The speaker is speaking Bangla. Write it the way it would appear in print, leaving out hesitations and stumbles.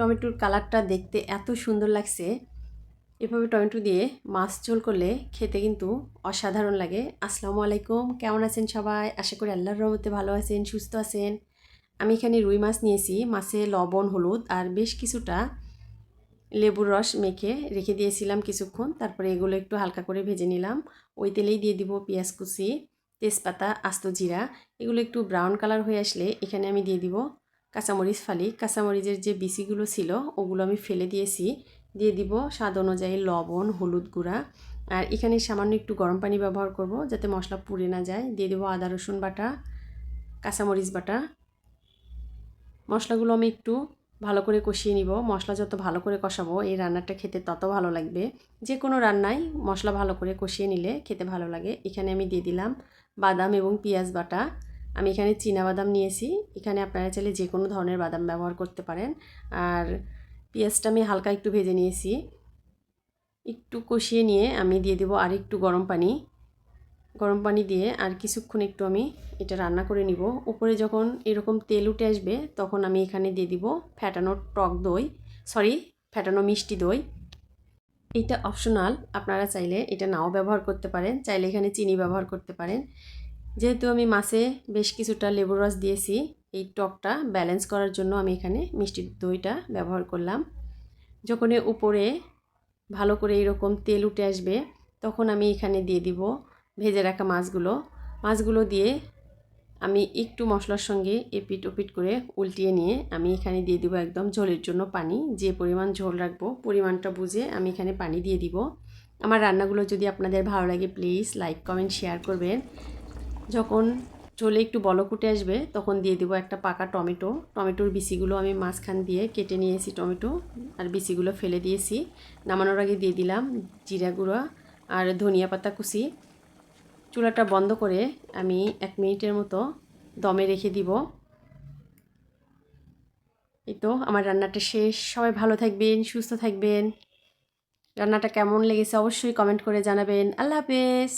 টমেটোর কালারটা দেখতে এত সুন্দর লাগছে। এভাবে টমেটো দিয়ে মাছ ঝোল করলে খেতে কিন্তু অসাধারণ লাগে। আসসালামু আলাইকুম, কেমন আছেন সবাই? আশা করি আল্লাহর রহমতে ভালো আছেন, সুস্থ আছেন। আমি এখানে রুই মাছ নিয়েছি। মাছে লবণ, হলুদ আর বেশ কিছুটা লেবুর রস মেখে রেখে দিয়েছিলাম কিছুক্ষণ। তারপরে এগুলো একটু হালকা করে ভেজে নিলাম। ওই তেলেই দিয়ে দিব পেঁয়াজ কুচি, তেজপাতা, আস্ত জিরা। এগুলো একটু ব্রাউন কালার হয়ে আসলে এখানে আমি দিয়ে দিব কাঁচামরিচ ফালি। কাঁচামরিচের যে বিচিগুলো ছিল ওগুলো আমি ফেলে দিয়েছি। দিয়ে দিব স্বাদ অনুযায়ী লবণ, হলুদ গুঁড়া। আর এখানে সামান্য একটু গরম পানি ব্যবহার করব যাতে মশলা পুড়ে না যায়। দিয়ে দেবো আদা রসুন বাটা, কাঁচামরিচ বাটা। মশলাগুলো আমি একটু ভালো করে কষিয়ে নিব। মশলা যত ভালো করে কষাবো এই রান্নাটা খেতে তত ভালো লাগবে। যে কোনো রান্নায় মশলা ভালো করে কষিয়ে নিলে খেতে ভালো লাগে। এখানে আমি দিয়ে দিলাম বাদাম এবং পেঁয়াজ বাটা। আমি এখানে চীনা বাদাম নিয়েছি। এখানে আপনারা চাইলে যে কোনো ধরনের বাদাম ব্যবহার করতে পারেন। আর পেঁয়াজটা আমি হালকা একটু ভেজে নিয়েছি। একটু কষিয়ে নিয়ে আমি দিয়ে দেবো আর একটু গরম পানি। গরম পানি দিয়ে আর কিছুক্ষণ একটু আমি এটা রান্না করে নিব। উপরে যখন এরকম তেল উঠে আসবে তখন আমি এখানে দিয়ে দিব ফ্যাটানো টক দই, ফ্যাটানো মিষ্টি দই। এটা অপশনাল, আপনারা চাইলে এটা নাও ব্যবহার করতে পারেন, চাইলে এখানে চিনি ব্যবহার করতে পারেন। যেহেতু আমি মাছে বেশ কিছুটা লেবুর রস দিয়েছি, এই টকটা ব্যালেন্স করার জন্য আমি এখানে মিষ্টি দইটা ব্যবহার করলাম। যখন উপরে ভালো করে এরকম তেল উঠে আসবে তখন আমি এখানে দিয়ে দিব ভেজে রাখা মাছগুলো দিয়ে আমি একটু মশলার সঙ্গে এপিট ওপিট করে উল্টিয়ে নিয়ে আমি এখানে দিয়ে দিব একদম ঝোলের জন্য পানি। যে পরিমাণ ঝোল রাখবো পরিমাণটা বুঝে আমি এখানে পানি দিয়ে দিব। আমার রান্নাগুলো যদি আপনাদের ভালো লাগে প্লিজ লাইক, কমেন্ট, শেয়ার করবেন। যখন ঝোলে একটু বলক উঠে আসবে তখন দিয়ে দেবো একটা পাকা টমেটোর বিচিগুলো আমি মাঝখান দিয়ে কেটে নিয়েছি টমেটো, আর বিচিগুলো ফেলে দিয়েছি। নামানোর আগে দিয়ে দিলাম জিরা গুঁড়া আর ধনিয়া পাতা কুচি। চুলাটা বন্ধ করে আমি 1 মিনিটের মতো দমে রেখে দিব। এই তো আমার রান্নাটা শেষ। সবাই ভালো থাকবেন, সুস্থ থাকবেন। রান্নাটা কেমন লেগেছে অবশ্যই কমেন্ট করে জানাবেন। আল্লাহ হাফেজ।